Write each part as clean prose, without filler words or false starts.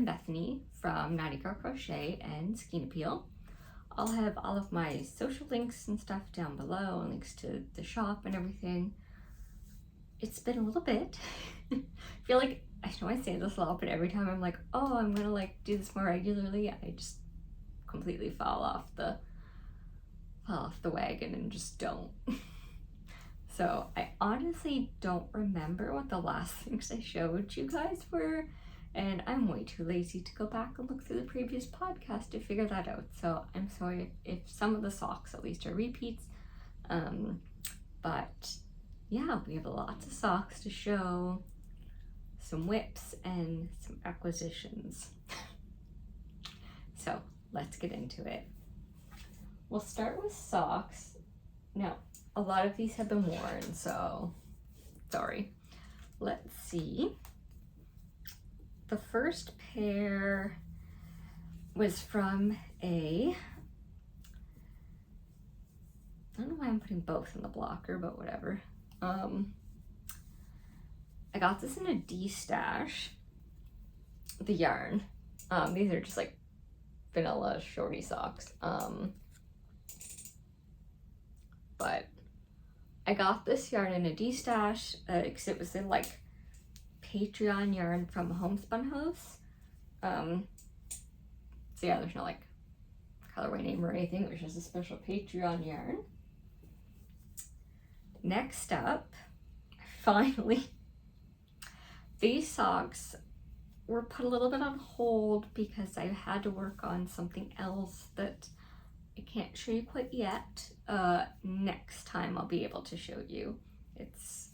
I'm Bethany from 90 Girl Crochet and Skein Appeal. I'll have all of my social links and stuff down below, and links to the shop and everything. It's been a little bit. I feel like, I know I say this a lot, but every time I'm like, oh, I'm gonna like do this more regularly, I just completely fall off the wagon and just don't. So I honestly don't remember what the last things I showed you guys were, and I'm way too lazy to go back and look through the previous podcast to figure that out. So I'm sorry if some of the socks at least are repeats, but yeah, we have lots of socks to show, some whips, and some acquisitions. So let's get into it. We'll start with socks. Now, a lot of these have been worn, so sorry. Let's see. The first pair was from I don't know why I'm putting both in the blocker, but whatever. I got this in a D-stash, the yarn. These are just like vanilla shorty socks. But I got this yarn in a D-stash because it was in like Patreon yarn from Homespun House. So yeah, there's no like colorway name or anything. It was just a special Patreon yarn. Next up, finally, these socks were put a little bit on hold because I had to work on something else that I can't show you quite yet. Next time I'll be able to show you. It's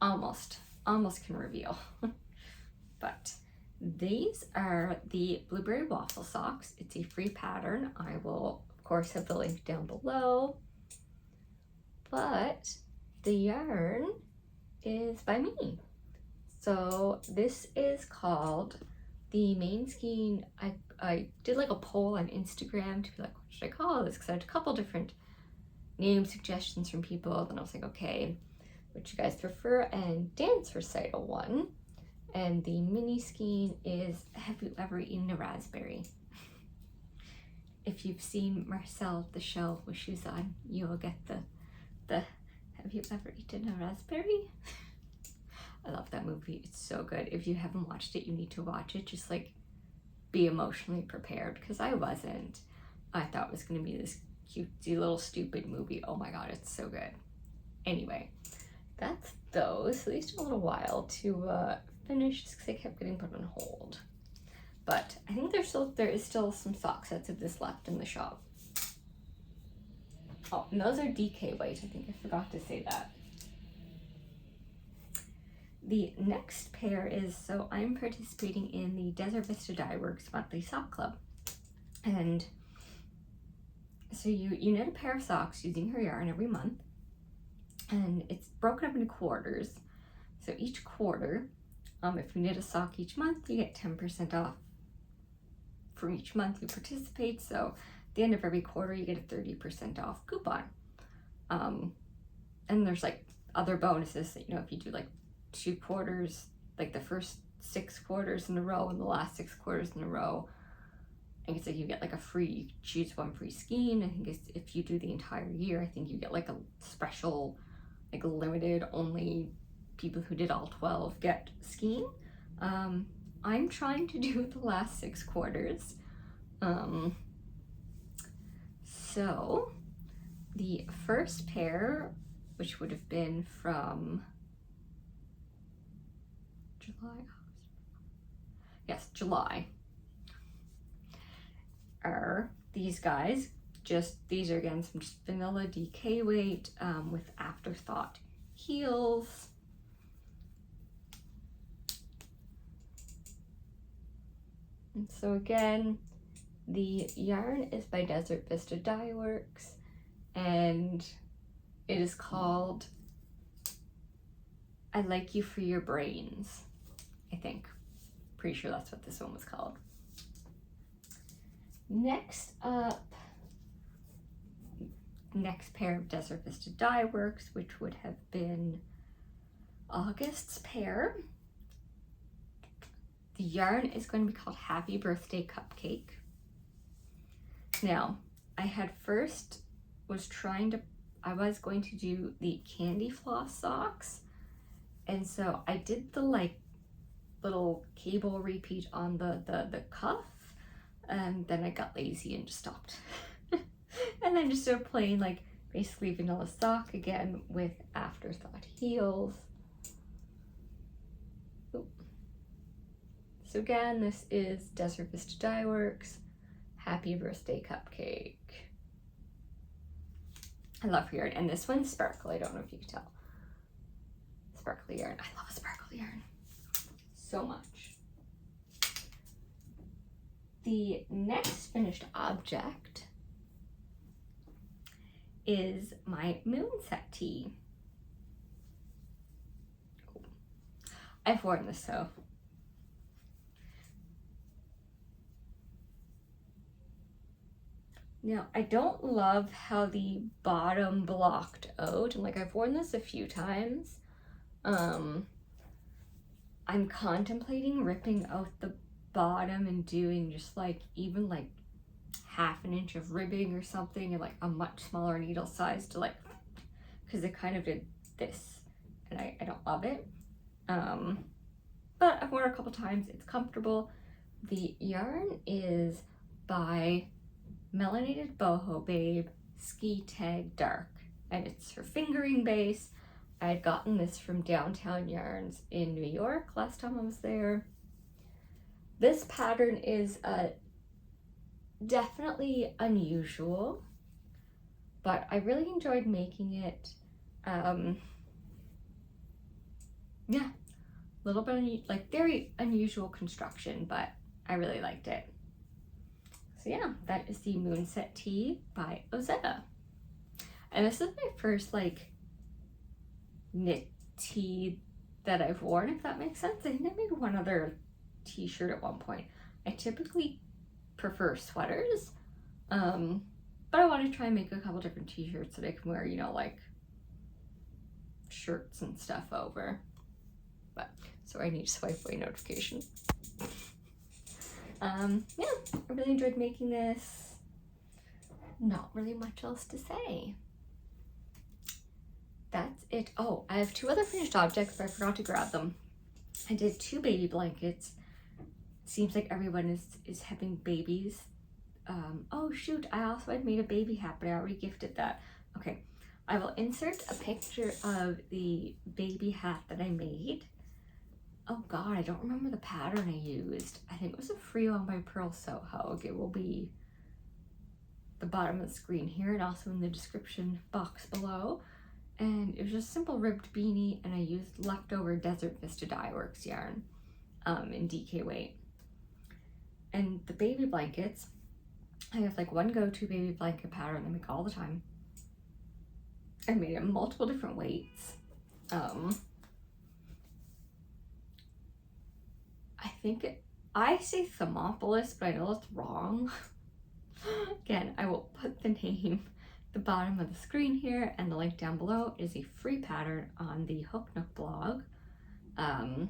almost can reveal. But these are the blueberry waffle socks. It's a free pattern. I will of course have the link down below. But the yarn is by me. So this is called the Main Skein. I did like a poll on Instagram to be like, what should I call this? Because I had a couple different name suggestions from people. Then I was like, okay, what you guys prefer? And Dance Recital won. And the mini skein is Have You Ever Eaten a Raspberry? If you've seen Marcel the show with shoes on, you will get the Have You Ever Eaten a Raspberry? I love that movie. It's so good. If you haven't watched it, you need to watch it. Just like be emotionally prepared, because I wasn't. I thought it was going to be this cutesy little stupid movie. Oh my god, it's so good. Anyway, that's those. So these took a little while to finish just because they kept getting put on hold. But I think there is still some sock sets of this left in the shop. Oh, and those are DK white. I think I forgot to say that. The next pair is, so I'm participating in the Desert Vista Dye Works monthly sock club. And so you knit a pair of socks using her yarn every month. And it's broken up into quarters. So each quarter, if you knit a sock each month, you get 10% off for each month you participate. So at the end of every quarter, you get a 30% off coupon. And there's like other bonuses that, if you do like 2 quarters, like the first 6 quarters in a row and the last 6 quarters in a row, I think it's like you get like a free, choose one free skein. I think it's, if you do the entire year, I think you get like a special, like limited only people who did all 12 get skein. I'm trying to do the last 6 quarters. So the first pair, which would have been from July, are these guys. These are again some just vanilla DK weight with Afterthought heels. And so again, the yarn is by Desert Vista Dye Works, and it is called I Like You for Your Brains, I think. Pretty sure that's what this one was called. Next up, next pair of Desert Vista Dye Works, which would have been August's pair. The yarn is going to be called Happy Birthday Cupcake. Now, I was going to do the candy floss socks, and so I did the like little cable repeat on the cuff, and then I got lazy and just stopped. And then just started playing like basically vanilla sock again with afterthought heels. Ooh. So again, this is Desert Vista Dye Works Happy Birthday Cupcake. I love her yarn, and this one's sparkle. I don't know if you can tell. Sparkly yarn. I love a sparkly yarn so much. The next finished object is my moonset tee. I've worn this so. Now, I don't love how the bottom blocked out. And like, I've worn this a few times. I'm contemplating ripping out the bottom and doing just like even like half an inch of ribbing or something, and like a much smaller needle size to like, because it kind of did this and I don't love it. But I've worn it a couple times. It's comfortable. The yarn is by Melanated Boho Babe Ski Tag Dark, and it's her fingering base. I had gotten this from Downtown Yarns in New York last time I was there. This pattern is definitely unusual, but I really enjoyed making it. Yeah, a little bit like very unusual construction, but I really liked it. So yeah, that is the Moonset Tee by Ozetta. And this is my first like knit tee that I've worn, if that makes sense. I think I made one other t-shirt at one point. I typically prefer sweaters, but I want to try and make a couple different t-shirts that I can wear, you know, like shirts and stuff over. But so I need to swipe away notifications. Yeah, I really enjoyed making this. Not really much else to say. That's it. Oh, I have two other finished objects, but I forgot to grab them. I did 2 baby blankets. Seems like everyone is having babies. Oh shoot, I also had made a baby hat, but I already gifted that. Okay, I will insert a picture of the baby hat that I made. Oh god, I don't remember the pattern I used. I think it was a free one by Pearl Soho. It will be the bottom of the screen here and also in the description box below. And it was just a simple ribbed beanie, and I used leftover Desert Vista Dye Works yarn in DK weight. And the baby blankets, I have like one go-to baby blanket pattern I make all the time. I made it in multiple different weights. I say Thermopolis, but I know that's wrong. Again, I will put the name the bottom of the screen here and the link down below. Is a free pattern on the Hook Nook blog. And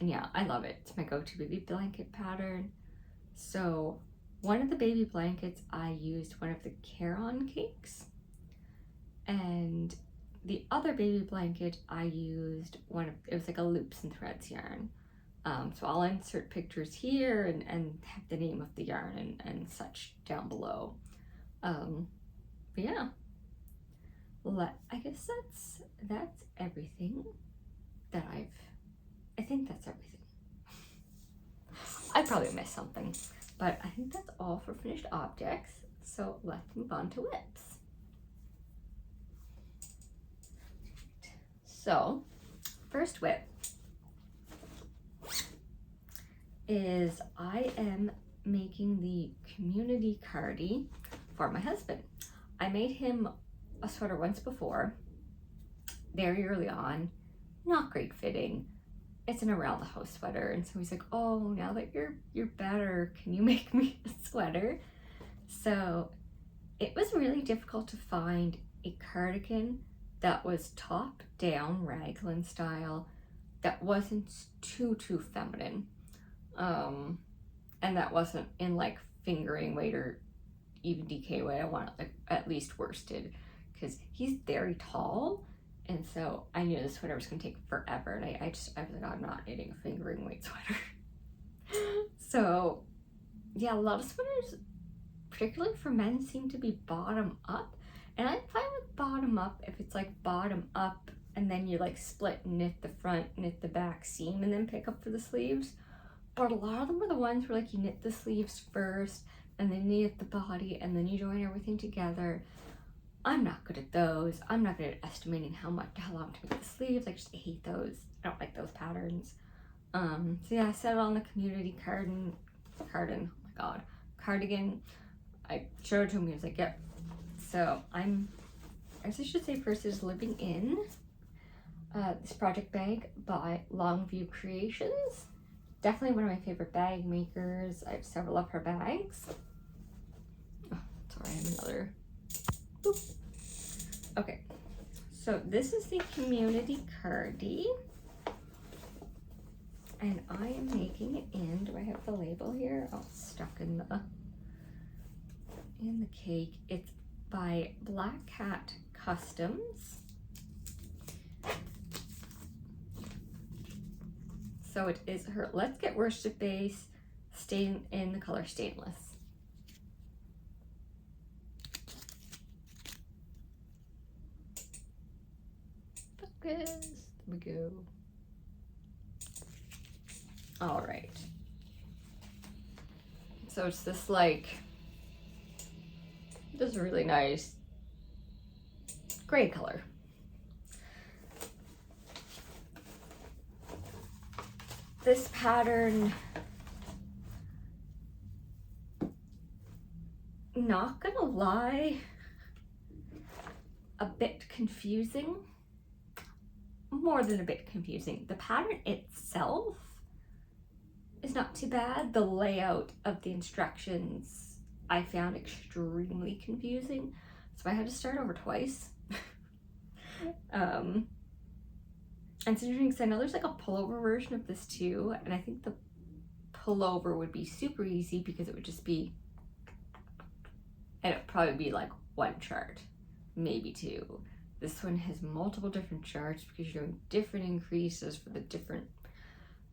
yeah, I love it. It's my go-to baby blanket pattern. So one of the baby blankets, I used one of the Caron cakes, and the other baby blanket I used it was like a loops and threads yarn. So I'll insert pictures here and have the name of the yarn and such down below. But yeah, I guess that's everything that I think that's everything. I probably missed something, but I think that's all for finished objects. So let's move on to whips. So first whip is I am making the community cardie for my husband. I made him a sweater once before, very early on, not great fitting. It's an around the house sweater, and so he's like, oh, now that you're better, can you make me a sweater? So it was really difficult to find a cardigan that was top down raglan style that wasn't too feminine. And that wasn't in like fingering weight or even DK weight. I want it like at least worsted because he's very tall, and so I knew this sweater was gonna take forever, and I was like, I'm not knitting a fingering weight sweater. So yeah, a lot of sweaters, particularly for men, seem to be bottom up, and I'm fine with bottom up if it's like bottom up and then you like split, knit the front, knit the back seam, and then pick up for the sleeves. But a lot of them are the ones where like you knit the sleeves first and then you knit the body and then you join everything together. I'm not good at those. I'm not good at estimating how long to make the sleeves. I just hate those. I don't like those patterns. So yeah, I set it on the community cardigan. Oh my god, cardigan. I showed it to him. He was like, "Yep." So I guess I should say first is living in this project bag by Longview Creations. Definitely one of my favorite bag makers. I have several of her bags. Oh, sorry, I have another. Boop. Okay, so this is the community cardi, and I am making it in. Do I have the label here? Oh, it's stuck in the cake. It's by Black Cat Customs. So it is her Let's Get Worsted base, stain in the color Stainless. Focus. There we go. All right. So it's this like, this really nice gray color. This pattern, not gonna lie, a bit confusing, more than a bit confusing. The pattern itself is not too bad. The layout of the instructions I found extremely confusing, so I had to start over twice. And it's interesting because I know there's like a pullover version of this too, and I think the pullover would be super easy because it would just be, and it'd probably be like one chart, maybe two. This one has multiple different charts because you're doing different increases for the different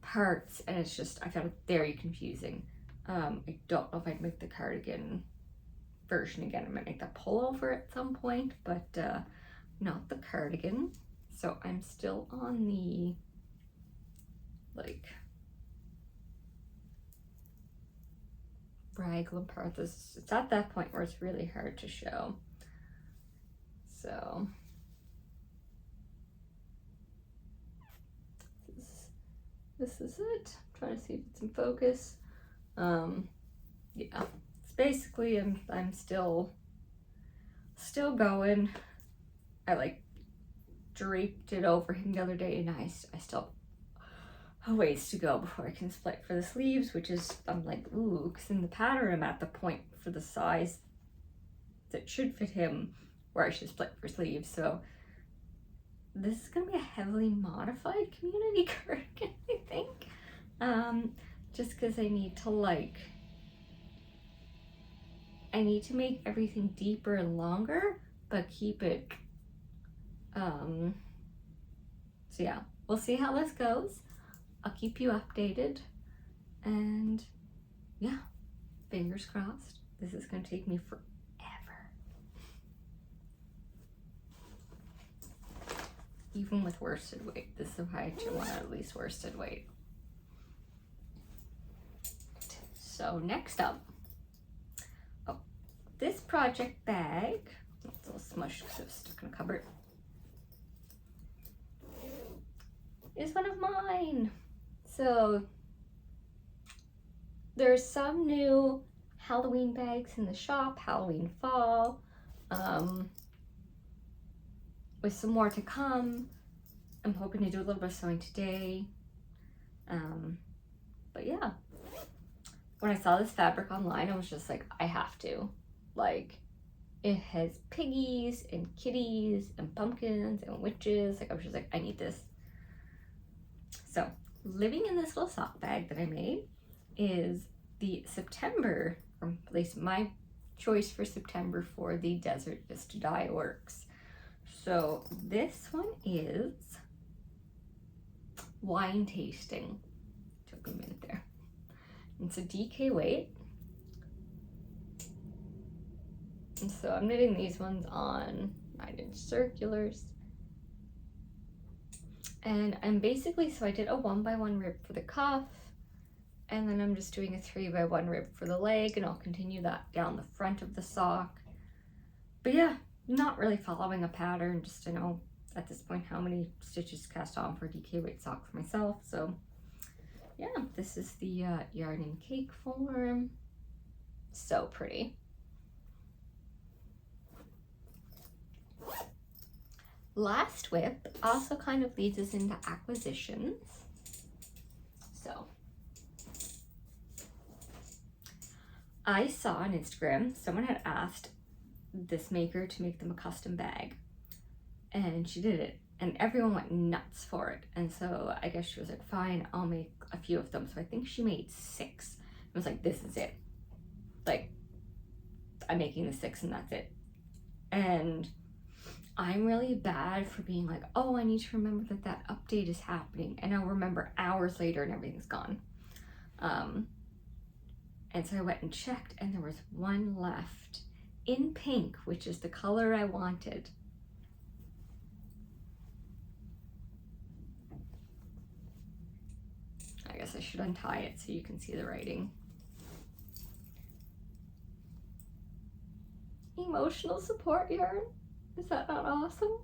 parts, and it's just, I found it very confusing. I don't know if I'd make the cardigan version again. I might make the pullover at some point, but not the cardigan. So I'm still on the like raglan part. It's at that point where it's really hard to show. So this is it. I'm trying to see if it's in focus. Yeah, it's basically I'm still going. I like draped it over him the other day, and I still have a ways to go before I can split for the sleeves, which is, I'm like, ooh, because in the pattern I'm at the point for the size that should fit him where I should split for sleeves. So this is gonna be a heavily modified community cardigan, I think, just because I need to make everything deeper and longer, but keep it so yeah, we'll see how this goes. I'll keep you updated, and yeah, fingers crossed. This is gonna take me forever. Even with worsted weight, this is why I want at least worsted weight. So next up, oh, this project bag, it's a little smushed because it was stuck in a cupboard, is one of mine. So there's some new Halloween bags in the shop, Halloween fall, with some more to come. I'm hoping to do a little bit of sewing today. But yeah, when I saw this fabric online, I was just like, I have to. Like, it has piggies and kitties and pumpkins and witches. Like, I was just like, I need this. So, living in this little sock bag that I made, is the September, or at least my choice for September for the Desert Vista die works. So this one is wine tasting. Took a minute there. It's a DK weight. And so I'm knitting these ones on 9-inch circulars. And I'm basically, so I did a 1x1 rib for the cuff, and then I'm just doing a 3x1 rib for the leg, and I'll continue that down the front of the sock. But yeah, not really following a pattern, just to know at this point how many stitches cast on for DK weight sock for myself. So yeah, this is the yarn in cake form. So pretty. Last whip also kind of leads us into acquisitions. So I saw on Instagram someone had asked this maker to make them a custom bag, and she did it, and everyone went nuts for it. And so I guess she was like, fine, I'll make a few of them. So I think she made 6. It was like, this is it, like I'm making the 6 and that's it. And I'm really bad for being like, oh, I need to remember that that update is happening, and I'll remember hours later and everything's gone. And so I went and checked, and there was one left in pink, which is the color I wanted. I guess I should untie it so you can see the writing. Emotional support yarn. Is that not awesome?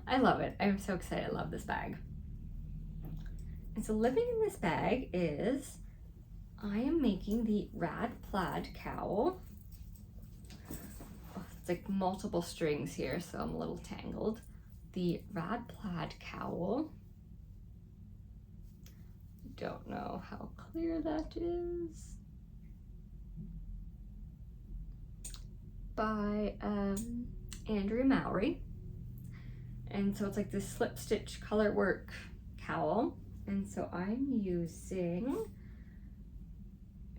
I love it. I'm so excited. I love this bag. And so living in this bag is, I am making the Rad Plaid cowl. Oh, it's like multiple strings here, so I'm a little tangled. The Rad Plaid cowl. Don't know how clear that is. By Andrea Mowry. And so it's like this slip stitch color work cowl. And so I'm using,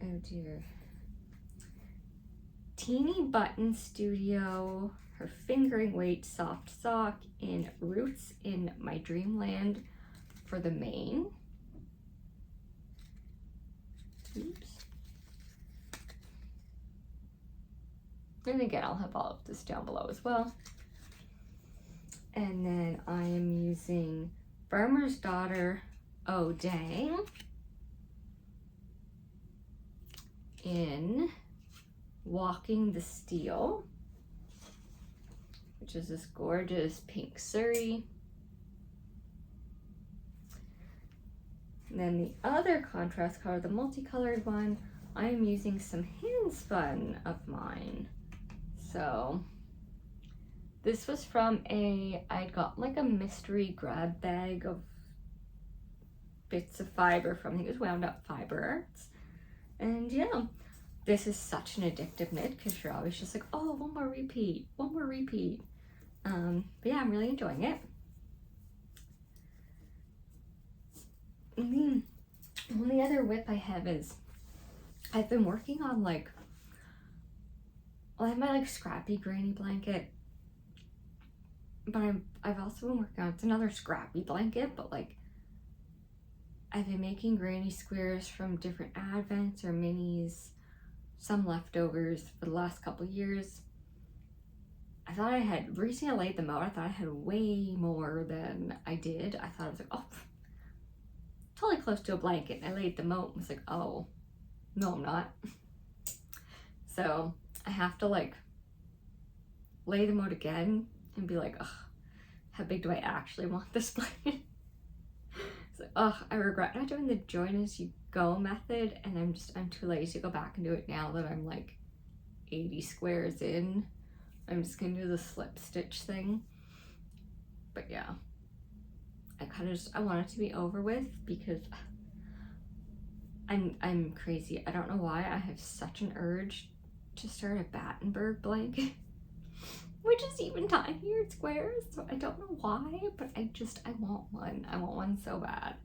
oh dear, Teeny Button Studio, her fingering weight soft sock in Roots in My Dreamland for the mane. Oops. And again, I'll have all of this down below as well. And then I am using Farmer's Daughter Oh Dang in Walking the Steel, which is this gorgeous pink Surrey. And then the other contrast color, the multicolored one, I am using some hand spun of mine. So this was from I got like a mystery grab bag of bits of fiber from, I think it was Wound Up Fiber Arts. And yeah, this is such an addictive knit because you're always just like, oh, one more repeat. But yeah, I'm really enjoying it. And the only other whip I have is, I've been working on like, well, I have my like scrappy granny blanket, but I've also been working on, it's another scrappy blanket, but like I've been making granny squares from different advents or minis, some leftovers for the last couple years. I thought I had, recently I laid them out, I thought I had way more than I did. I thought I was like, oh, totally close to a blanket. And I laid them out and was like, oh, no, I'm not. So I have to like lay them out again and be like, ugh, how big do I actually want this blanket? It's like, ugh, I regret not doing the join as you go method, and I'm too lazy to go back and do it now that I'm like 80 squares in. I'm just gonna do the slip stitch thing. But yeah, I kind of just, I want it to be over with because I'm crazy. I don't know why I have such an urge to start a Battenberg blanket, which is even tinier in squares. So I don't know why, but I want one. I want one so bad.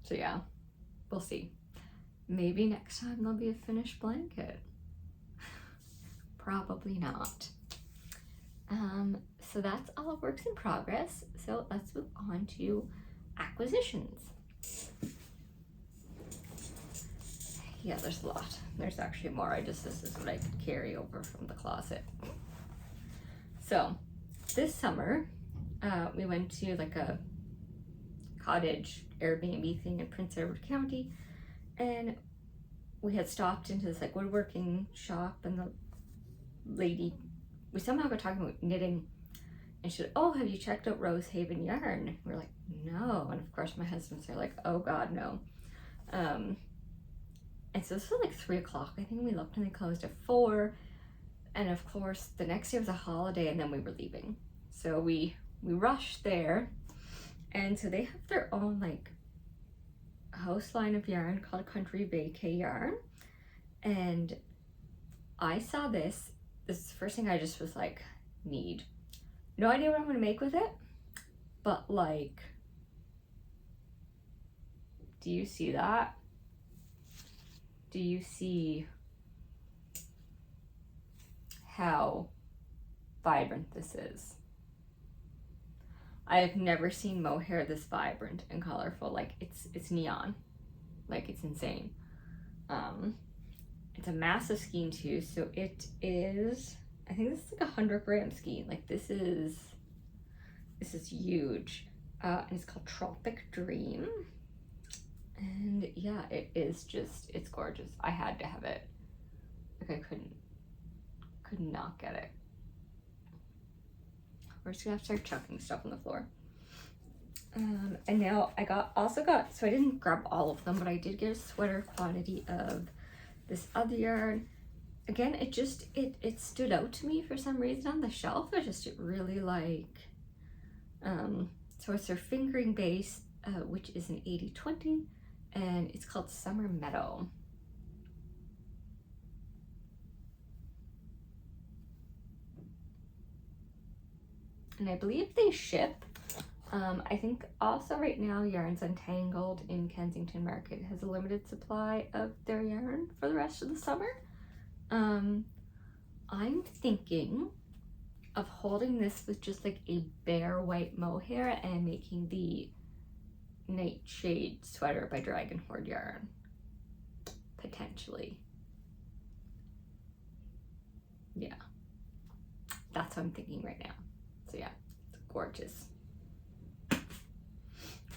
So yeah, we'll see. Maybe next time there'll be a finished blanket. Probably not. So that's all of works in progress. So let's move on to acquisitions. Yeah, there's a lot. There's actually more. This is what I could carry over from the closet. So this summer, we went to like a cottage Airbnb thing in Prince Edward County, and we had stopped into this like woodworking shop, and the lady, we somehow got talking about knitting, and she said, "Oh, have you checked out Rosehaven Yarn?" And we're like, "No." And of course my husband's there like, "Oh God, no." And so this was like 3 o'clock. I think we looked and they closed at 4. And of course the next day was a holiday, and then we were leaving. So we rushed there. And so they have their own like house line of yarn called Country Vacay Yarn. And I saw this. This is the first thing I just was like, need. No idea what I'm gonna make with it, but like, do you see that? Do you see how vibrant this is? I have never seen mohair this vibrant and colorful. Like it's neon, like it's insane. It's a massive skein too, so it is, I think this is like 100-gram skein. Like this is huge. And it's called Tropic Dream. And yeah, it is just, it's gorgeous. I had to have it. Like I could not get it. We're just gonna have to start chucking stuff on the floor. And now I also got, so I didn't grab all of them, but I did get a sweater quantity of this other yarn. Again, it stood out to me for some reason on the shelf. It really like, so it's their fingering base, which is an 80/20, and it's called Summer Meadow. And I believe they ship. I think also right now Yarns Untangled in Kensington Market has a limited supply of their yarn for the rest of the summer. I'm thinking of holding this with just like a bare white mohair and making the Nightshade sweater by Dragon Horde Yarn. Potentially. Yeah. That's what I'm thinking right now. So yeah, it's gorgeous.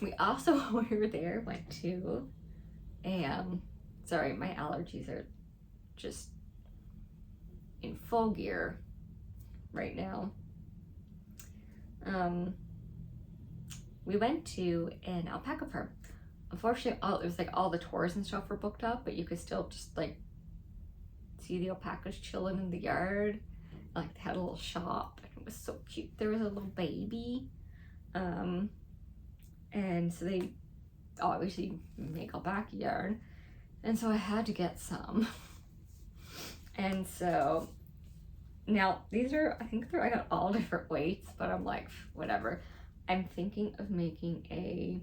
We also, when we were there, went to sorry, my allergies are just in full gear right now. We went to an alpaca farm. Unfortunately, it was like all the tours and stuff were booked up, but you could still just like see the alpacas chilling in the yard. Like they had a little shop, and it was so cute. There was a little baby, and so they obviously make alpaca yarn, and so I had to get some. And so now these are, I think I got all different weights, but I'm like, whatever. I'm thinking of making a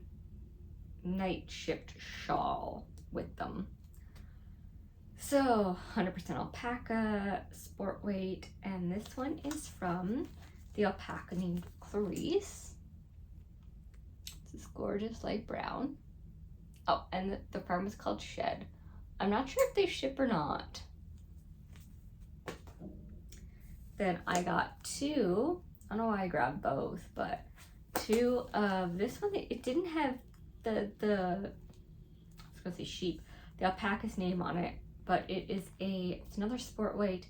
night shift shawl with them. So 100% alpaca, sport weight, and this one is from the alpaca named Clarice. This is gorgeous light brown. Oh, and the farm is called Shed. I'm not sure if they ship or not. Then I got 2, I don't know why I grabbed both, but 2 of this one. It didn't have the I was gonna say sheep, the alpaca's name on it, but it's another sport weight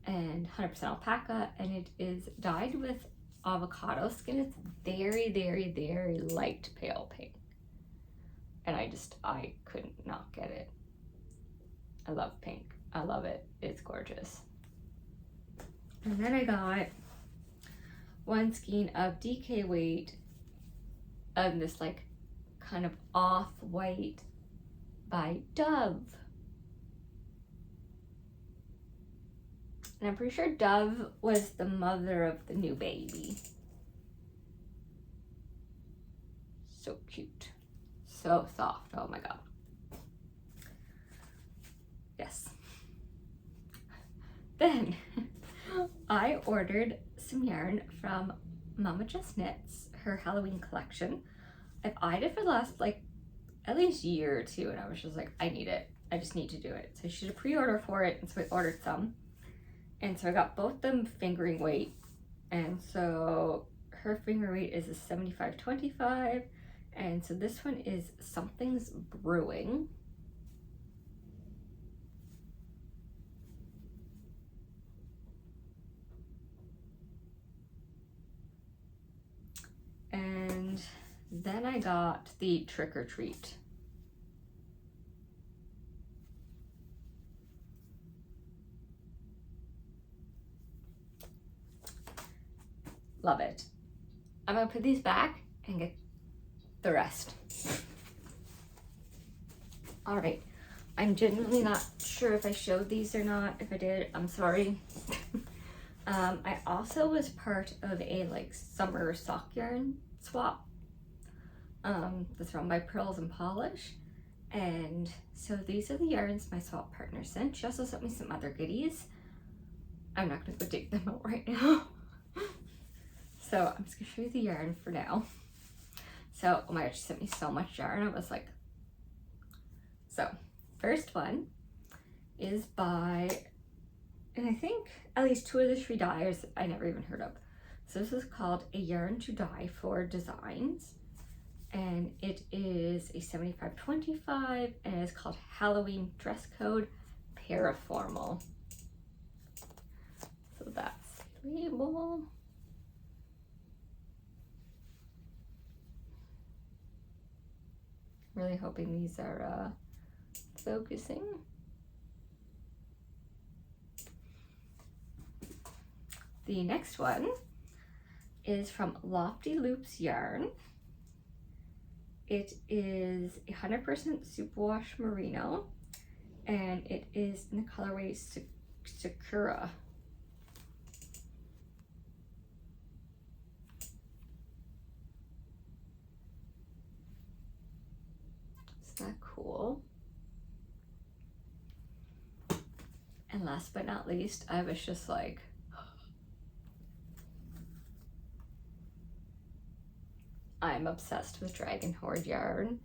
and 100% alpaca, and it is dyed with avocado skin. It's very, very, very light pale pink, and I could not get it. I love pink. I love it. It's gorgeous. And then I got 1 skein of DK weight of this like kind of off-white by Dove. And I'm pretty sure Dove was the mother of the new baby. So cute. so soft. Oh my god. Yes. Then I ordered some yarn from Mama Just Knits, her Halloween collection. I've eyed it for the last like at least year or two, and I was just like, I need it. I just need to do it. So she did a pre-order for it, and so I ordered some. And so I got both them fingering weight. And so her finger weight is a 75-25. And so this one is Something's Brewing. And then I got the Trick or Treat. Love it. I'm gonna put these back and get the rest. All right, I'm genuinely not sure if I showed these or not. If I did, I'm sorry. I also was part of a like summer sock yarn swap that's run by Pearls and Polish. And so these are the yarns my swap partner sent. She also sent me some other goodies. I'm not gonna go dig them out right now. So I'm just gonna show you the yarn for now. So, oh my gosh, she sent me so much yarn. I was like, so first one is by, and I think at least two of the three dyers I never even heard of. So this is called A Yarn to Dye for Designs. And it is a 75-25, and it's called Halloween Dress Code Paraformal. So that's the label. Really hoping these are focusing. The next one is from Lofty Loops Yarn. It is 100% superwash merino, and it is in the colorway Sakura. Isn't that cool? And last but not least, I was just like, I'm obsessed with Dragon Horde yarn,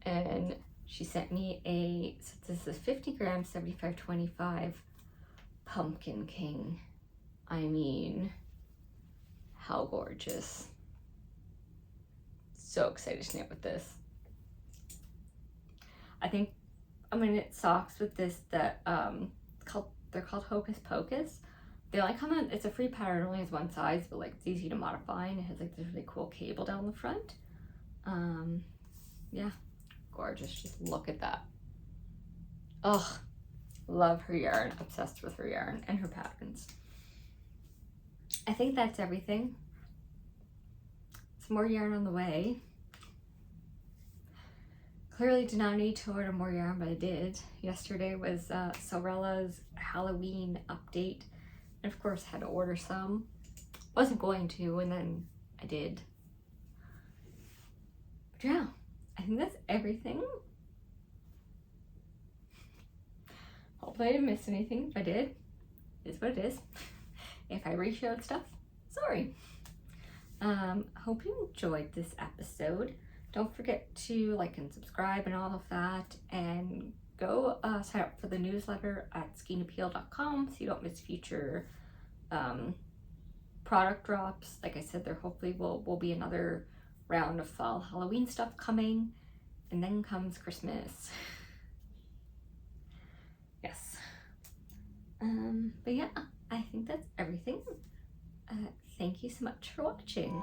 and she sent me a, so this is 50 gram, 75-25 Pumpkin King. I mean, how gorgeous. So excited to knit with this. I think I'm gonna knit socks with this that they're called Hocus Pocus. They only come in, it's a free pattern, it only has one size, but like it's easy to modify, and it has like this really cool cable down the front. Yeah, gorgeous. Just look at that. Ugh, love her yarn, obsessed with her yarn and her patterns. I think that's everything. Some more yarn on the way. Clearly did not need to order more yarn, but I did. Yesterday was Sorella's Halloween update. And of course had to order some. Wasn't going to, and then I did. But yeah, I think that's everything. Hopefully I didn't miss anything. If I did, it is what it is. If I re-showed stuff, sorry. Hope you enjoyed this episode. Don't forget to like and subscribe and all of that, and go sign up for the newsletter at skinappeal.com so you don't miss future product drops. Like I said, there hopefully will be another round of fall Halloween stuff coming, and then comes Christmas. Yes. But yeah, I think that's everything. Thank you so much for watching.